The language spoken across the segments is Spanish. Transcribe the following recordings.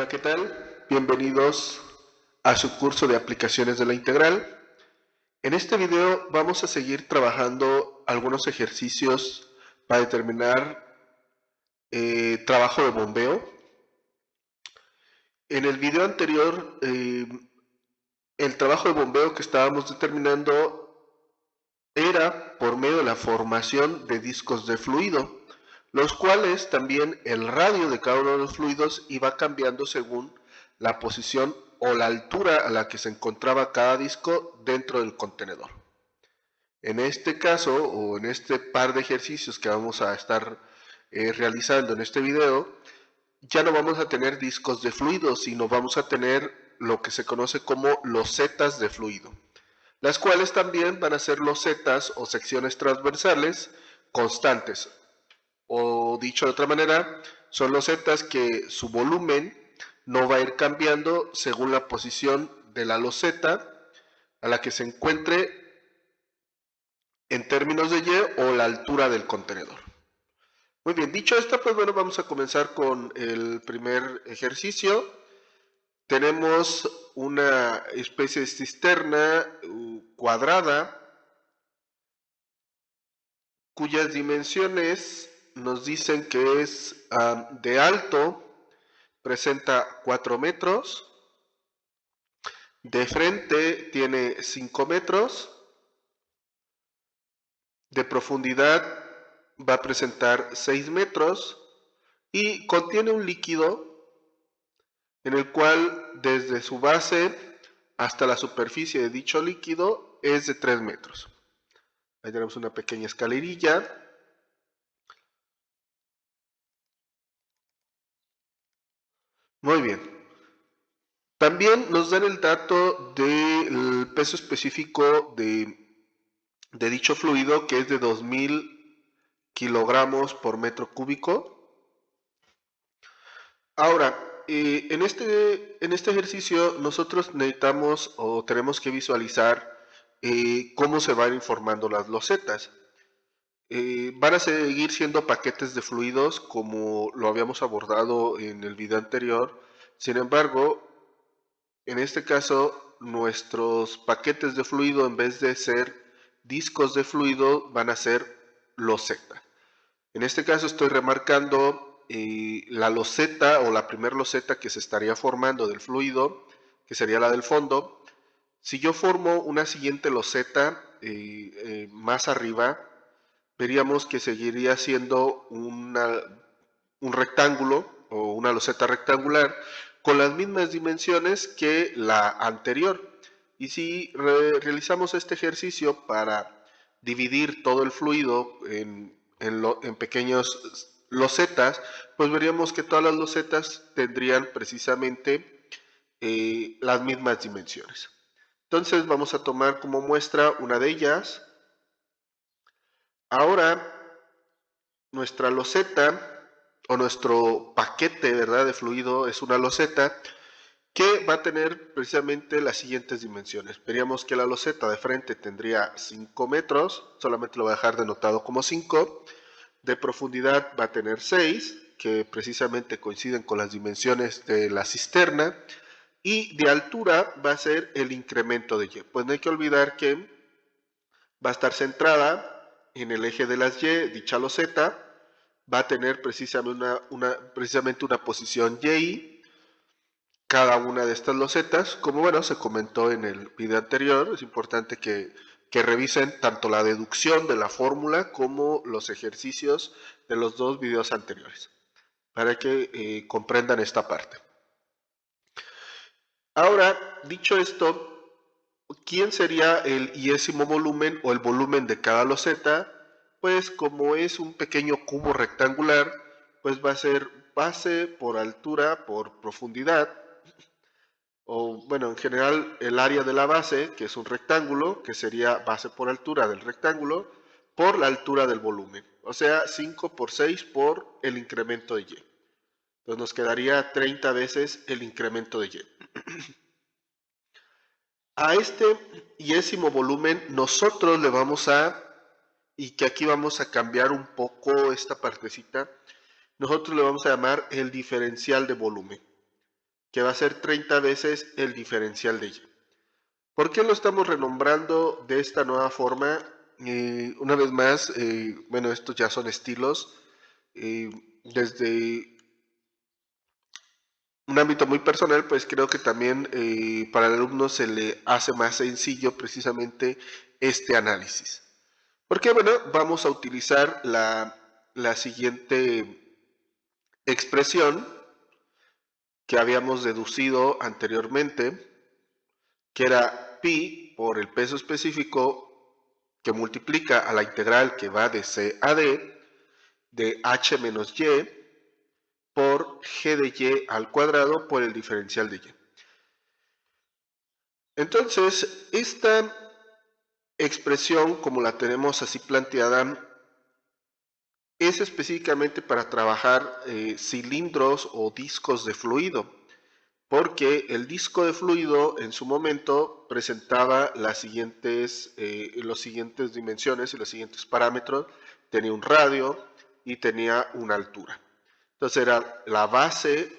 Hola, ¿qué tal? Bienvenidos a su curso de aplicaciones de la integral. En este video vamos a seguir trabajando algunos ejercicios para determinar trabajo de bombeo. En el video anterior, el trabajo de bombeo que estábamos determinando era por medio de la formación de discos de fluido, los cuales también el radio de cada uno de los fluidos iba cambiando según la posición o la altura a la que se encontraba cada disco dentro del contenedor. En este caso, o en este par de ejercicios que vamos a estar realizando en este video, ya no vamos a tener discos de fluido, sino vamos a tener lo que se conoce como losetas de fluido, las cuales también van a ser losetas o secciones transversales constantes, o dicho de otra manera, son losetas que su volumen no va a ir cambiando según la posición de la loseta a la que se encuentre en términos de Y o la altura del contenedor. Muy bien, dicho esto, pues bueno, vamos a comenzar con el primer ejercicio. Tenemos una especie de cisterna cuadrada cuyas dimensiones nos dicen que es de alto, presenta 4 metros, de frente tiene 5 metros, de profundidad va a presentar 6 metros y contiene un líquido en el cual desde su base hasta la superficie de dicho líquido es de 3 metros. Ahí tenemos una pequeña escalerilla. Muy bien. También nos dan el dato del peso específico de dicho fluido, que es de 2000 kilogramos por metro cúbico. Ahora, en este ejercicio nosotros necesitamos o tenemos que visualizar cómo se van informando las losetas. Van a seguir siendo paquetes de fluidos como lo habíamos abordado en el video anterior. Sin embargo, en este caso, nuestros paquetes de fluido, en vez de ser discos de fluido, van a ser loseta. En este caso estoy remarcando la loseta o la primer loseta que se estaría formando del fluido, que sería la del fondo. Si yo formo una siguiente loseta más arriba, veríamos que seguiría siendo un rectángulo o una loseta rectangular con las mismas dimensiones que la anterior. Y si realizamos este ejercicio para dividir todo el fluido en pequeños losetas, pues veríamos que todas las losetas tendrían precisamente las mismas dimensiones. Entonces vamos a tomar como muestra una de ellas. Ahora nuestra loseta o nuestro paquete, ¿verdad?, de fluido es una loseta que va a tener precisamente las siguientes dimensiones. Veríamos que la loseta de frente tendría 5 metros, solamente lo voy a dejar denotado como 5. De profundidad va a tener 6, que precisamente coinciden con las dimensiones de la cisterna. Y de altura va a ser el incremento de Y. Pues no hay que olvidar que va a estar centrada en el eje de las Y, dicha loseta, va a tener precisamente una posición Y, cada una de estas losetas. Como bueno, se comentó en el video anterior, es importante que revisen tanto la deducción de la fórmula como los ejercicios de los dos videos anteriores, para que comprendan esta parte. Ahora, dicho esto, ¿quién sería el iésimo volumen o el volumen de cada loseta? Pues como es un pequeño cubo rectangular, pues va a ser base por altura por profundidad, o bueno, en general el área de la base, que es un rectángulo, que sería base por altura del rectángulo, por la altura del volumen. O sea, 5 por 6 por el incremento de Y. Entonces nos quedaría 30 veces el incremento de Y. A este iésimo volumen nosotros le vamos a, y que aquí vamos a cambiar un poco esta partecita, nosotros le vamos a llamar el diferencial de volumen. que va a ser 30 veces el diferencial de Y. ¿Por qué lo estamos renombrando de esta nueva forma? Una vez más, bueno, estos ya son estilos. Desde un ámbito muy personal, pues creo que también para el alumno se le hace más sencillo precisamente este análisis. Porque, bueno, vamos a utilizar la siguiente expresión que habíamos deducido anteriormente, que era pi por el peso específico que multiplica a la integral que va de C a D de h menos y por g de y al cuadrado por el diferencial de y. Entonces, esta expresión, como la tenemos así planteada, es específicamente para trabajar cilindros o discos de fluido, porque el disco de fluido en su momento presentaba las siguientes dimensiones y los siguientes parámetros. Tenía un radio y tenía una altura. Entonces era la base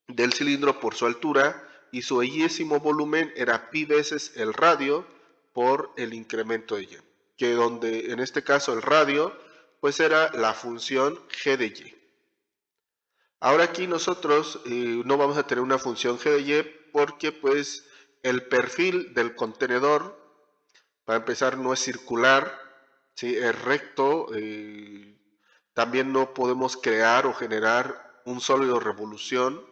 del cilindro por su altura y su yésimo volumen era pi veces el radio por el incremento de y, que donde en este caso el radio pues era la función g de y. Ahora aquí nosotros no vamos a tener una función g de y porque pues el perfil del contenedor, para empezar, no es circular, ¿sí? Es recto. También no podemos crear o generar un sólido revolución,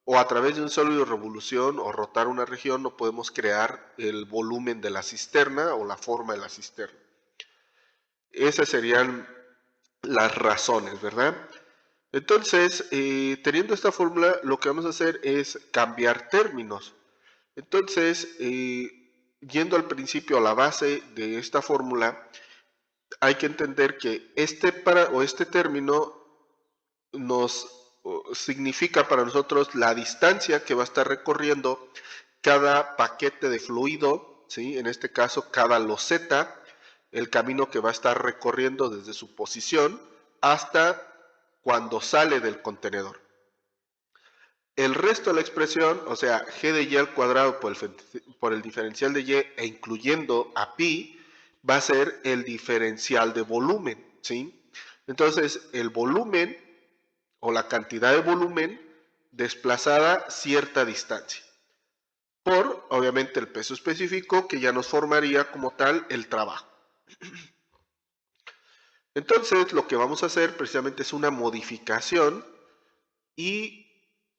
o a través de un sólido revolución o rotar una región no podemos crear el volumen de la cisterna o la forma de la cisterna. Esas serían las razones, ¿verdad? Entonces, teniendo esta fórmula, lo que vamos a hacer es cambiar términos. Entonces, yendo al principio, a la base de esta fórmula, hay que entender que este término significa para nosotros la distancia que va a estar recorriendo cada paquete de fluido, ¿sí? En este caso, cada loseta, el camino que va a estar recorriendo desde su posición hasta cuando sale del contenedor. El resto de la expresión, o sea, g de y al cuadrado por el diferencial de y e incluyendo a pi, va a ser el diferencial de volumen, ¿sí? Entonces, el volumen o la cantidad de volumen desplazada cierta distancia por, obviamente, el peso específico que ya nos formaría como tal el trabajo. Entonces, lo que vamos a hacer precisamente es una modificación y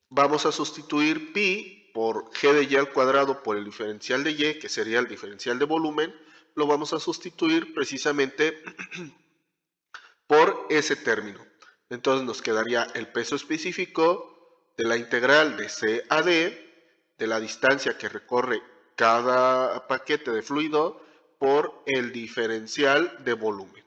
vamos a sustituir pi por g de y al cuadrado por el diferencial de y, que sería el diferencial de volumen, lo vamos a sustituir precisamente por ese término. Entonces nos quedaría el peso específico de la integral de C a D, de la distancia que recorre cada paquete de fluido, por el diferencial de volumen.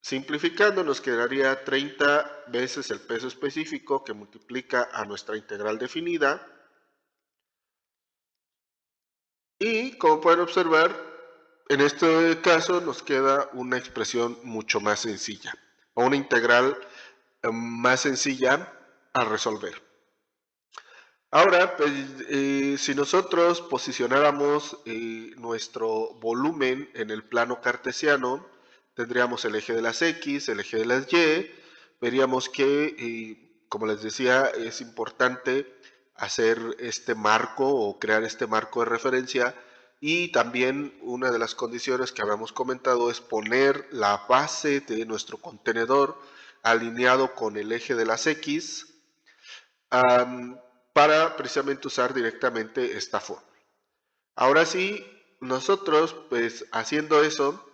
Simplificando nos quedaría 30 veces el peso específico que multiplica a nuestra integral definida. Y como pueden observar, en este caso nos queda una expresión mucho más sencilla, o una integral más sencilla a resolver. Ahora, pues, si nosotros posicionáramos nuestro volumen en el plano cartesiano, tendríamos el eje de las X, el eje de las Y, veríamos que, como les decía, es importante hacer este marco o crear este marco de referencia, y también una de las condiciones que habíamos comentado es poner la base de nuestro contenedor alineado con el eje de las X, para precisamente usar directamente esta fórmula. Ahora sí, nosotros pues haciendo eso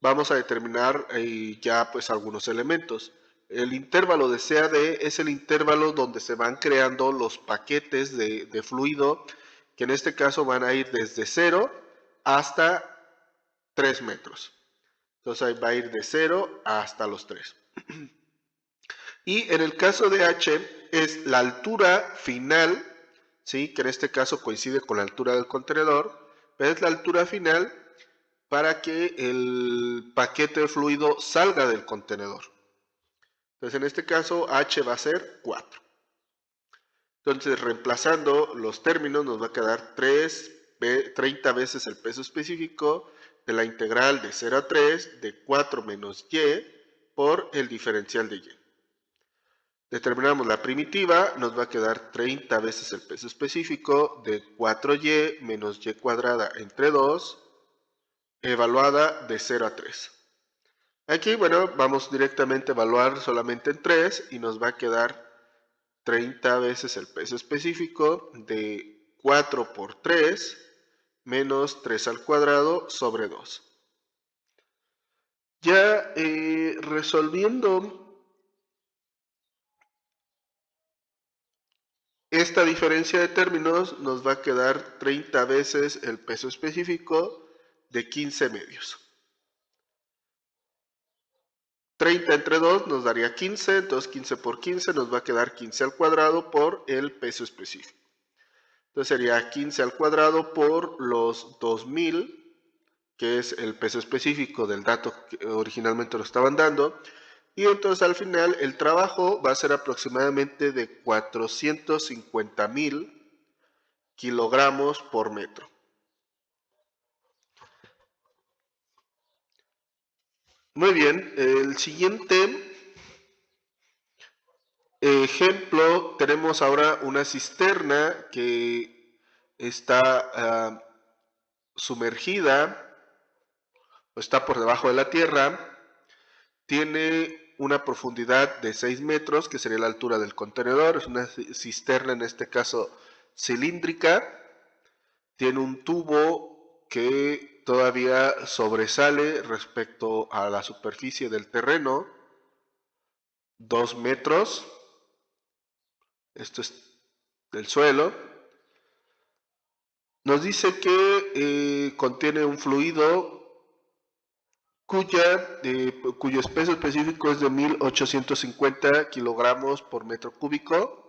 vamos a determinar ya pues algunos elementos. El intervalo de C a D es el intervalo donde se van creando los paquetes de fluido, que en este caso van a ir desde 0 hasta 3 metros. Entonces ahí va a ir de 0 hasta los 3. Y en el caso de H es la altura final, ¿sí? Que en este caso coincide con la altura del contenedor, pero es la altura final para que el paquete de fluido salga del contenedor. Entonces en este caso H va a ser 4. Entonces, reemplazando los términos, nos va a quedar 30 veces el peso específico de la integral de 0 a 3 de 4 menos y por el diferencial de y. Determinamos la primitiva, nos va a quedar 30 veces el peso específico de 4y menos y cuadrada entre 2, evaluada de 0 a 3. Aquí, bueno, vamos directamente a evaluar solamente en 3 y nos va a quedar 30 veces el peso específico de 4 por 3 menos 3 al cuadrado sobre 2. Ya resolviendo esta diferencia de términos, nos va a quedar 30 veces el peso específico de 15 medios. 30 entre 2 nos daría 15, entonces 15 por 15 nos va a quedar 15 al cuadrado por el peso específico. Entonces sería 15 al cuadrado por los 2000, que es el peso específico del dato que originalmente lo estaban dando. Y entonces al final el trabajo va a ser aproximadamente de 450,000 kilogramos por metro. Muy bien, el siguiente ejemplo, tenemos ahora una cisterna que está sumergida, o está por debajo de la tierra, tiene una profundidad de 6 metros, que sería la altura del contenedor, es una cisterna en este caso cilíndrica, tiene un tubo que todavía sobresale respecto a la superficie del terreno, 2 metros, esto es del suelo. Nos dice que contiene un fluido cuyo peso específico es de 1850 kilogramos por metro cúbico.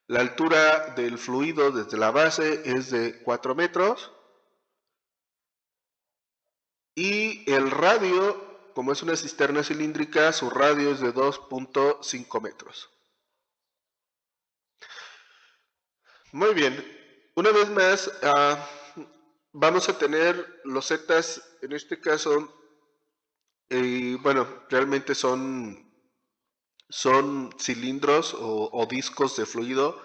La altura del fluido desde la base es de 4 metros. Y el radio, como es una cisterna cilíndrica, su radio es de 2.5 metros. Muy bien, una vez más vamos a tener losetas, en este caso, bueno, realmente son cilindros o discos de fluido,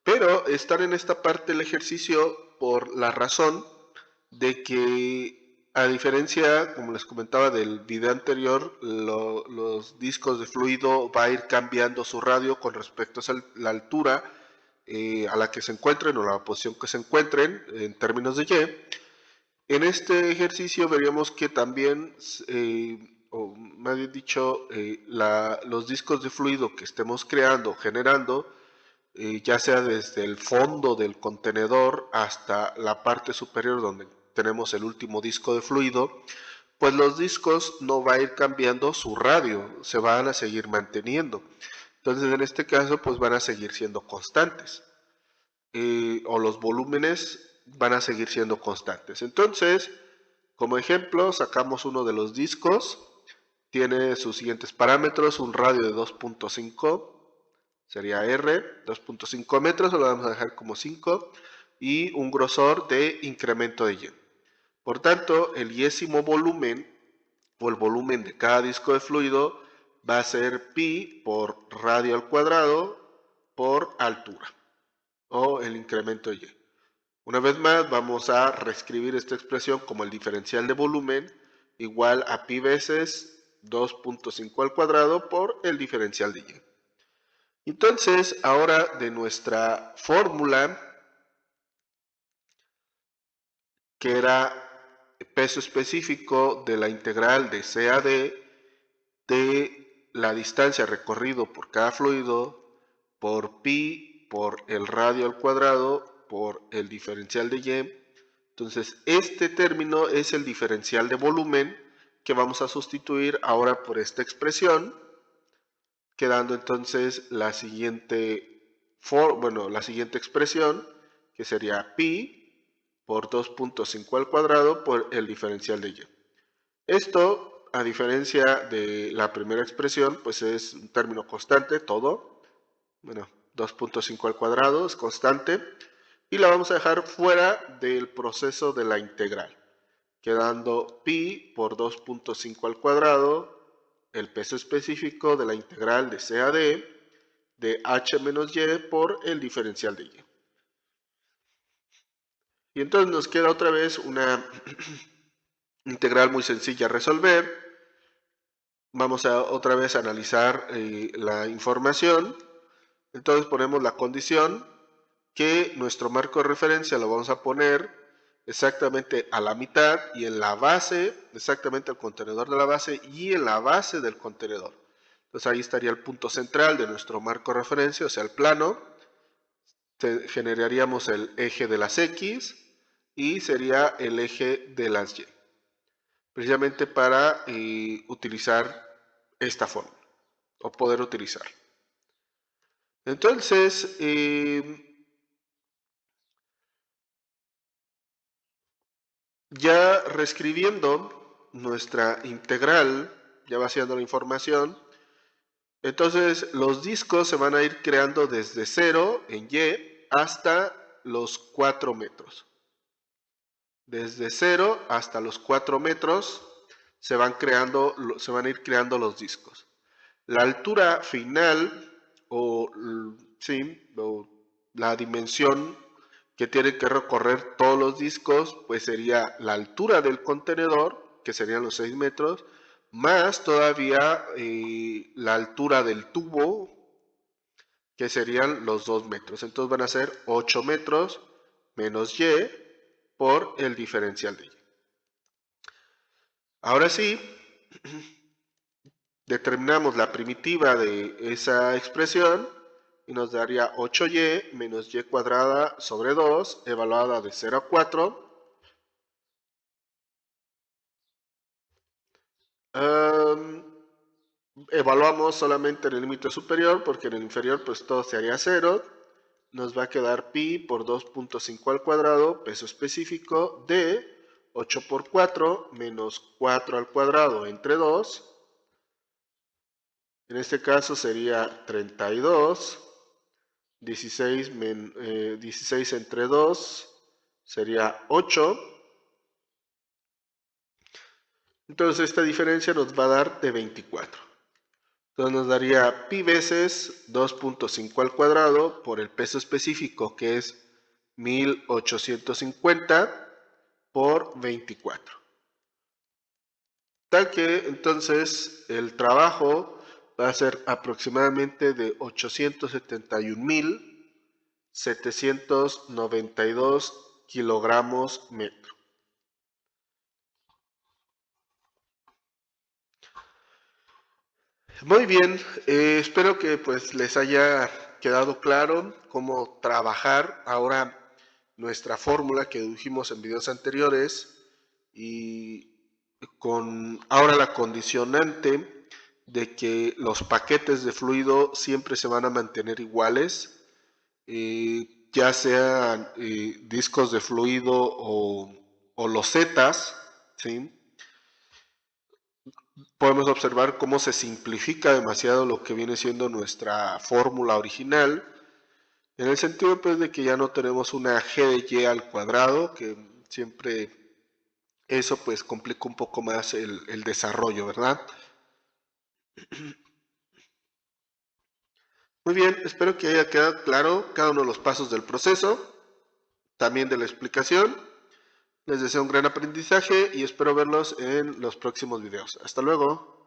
pero están en esta parte del ejercicio por la razón de que, a diferencia, como les comentaba del video anterior, los discos de fluido va a ir cambiando su radio con respecto a la altura a la que se encuentren o la posición que se encuentren en términos de Y. En este ejercicio veríamos que también, o más bien dicho, los discos de fluido que estemos creando, generando, ya sea desde el fondo del contenedor hasta la parte superior donde tenemos el último disco de fluido, pues los discos no va a ir cambiando su radio, se van a seguir manteniendo. Entonces en este caso pues van a seguir siendo constantes, o los volúmenes van a seguir siendo constantes. Entonces, como ejemplo, sacamos uno de los discos, tiene sus siguientes parámetros: un radio de 2.5, sería R, 2.5 metros, lo vamos a dejar como 5, y un grosor de incremento de Y. Por tanto, el yésimo volumen, o el volumen de cada disco de fluido, va a ser pi por radio al cuadrado por altura, o el incremento de Y. Una vez más, vamos a reescribir esta expresión como el diferencial de volumen igual a pi veces 2.5 al cuadrado por el diferencial de Y. Entonces, ahora de nuestra fórmula, que era peso específico de la integral de C a D de la distancia recorrido por cada fluido por pi por el radio al cuadrado por el diferencial de Y. Entonces, este término es el diferencial de volumen que vamos a sustituir ahora por esta expresión, quedando entonces la siguiente expresión, que sería pi por 2.5 al cuadrado por el diferencial de Y. Esto, a diferencia de la primera expresión, pues es un término constante, todo. Bueno, 2.5 al cuadrado, es constante, y la vamos a dejar fuera del proceso de la integral, quedando pi por 2.5 al cuadrado, el peso específico de la integral de C a D, de h menos y por el diferencial de y. Y entonces nos queda otra vez una integral muy sencilla a resolver. Vamos a otra vez analizar la información. Entonces ponemos la condición que nuestro marco de referencia lo vamos a poner exactamente a la mitad y en la base, exactamente al contenedor de la base y en la base del contenedor. Entonces ahí estaría el punto central de nuestro marco de referencia, o sea, el plano. Generaríamos el eje de las X y sería el eje de las Y, precisamente para utilizar esta fórmula o poder utilizar. Entonces, ya reescribiendo nuestra integral, ya vaciando la información, entonces los discos se van a ir creando desde 0 en Y hasta los 4 metros. Desde 0 hasta los 4 metros se van a ir creando los discos. La altura final o la dimensión que tienen que recorrer todos los discos, pues sería la altura del contenedor, que serían los 6 metros, más todavía la altura del tubo, que serían los 2 metros. Entonces van a ser 8 metros menos y por el diferencial de y. Ahora sí, determinamos la primitiva de esa expresión y nos daría 8y menos y cuadrada sobre 2, evaluada de 0 a 4. Evaluamos solamente en el límite superior, porque en el inferior pues todo se haría 0. Nos va a quedar pi por 2.5 al cuadrado, peso específico, de 8 por 4 menos 4 al cuadrado entre 2. En este caso sería 32. 16 entre 2 sería 8. Entonces esta diferencia nos va a dar de 24. Entonces nos daría pi veces 2.5 al cuadrado por el peso específico, que es 1850 por 24. Tal que entonces el trabajo va a ser aproximadamente de 871.792 kilogramos metro. Muy bien, espero que pues les haya quedado claro cómo trabajar ahora nuestra fórmula que dedujimos en videos anteriores y con ahora la condicionante de que los paquetes de fluido siempre se van a mantener iguales, ya sean discos de fluido o losetas, ¿sí? Podemos observar cómo se simplifica demasiado lo que viene siendo nuestra fórmula original, en el sentido pues de que ya no tenemos una g de y al cuadrado, que siempre eso pues complica un poco más el desarrollo, ¿verdad? Muy bien, espero que haya quedado claro cada uno de los pasos del proceso, también de la explicación. Les deseo un gran aprendizaje y espero verlos en los próximos videos. Hasta luego.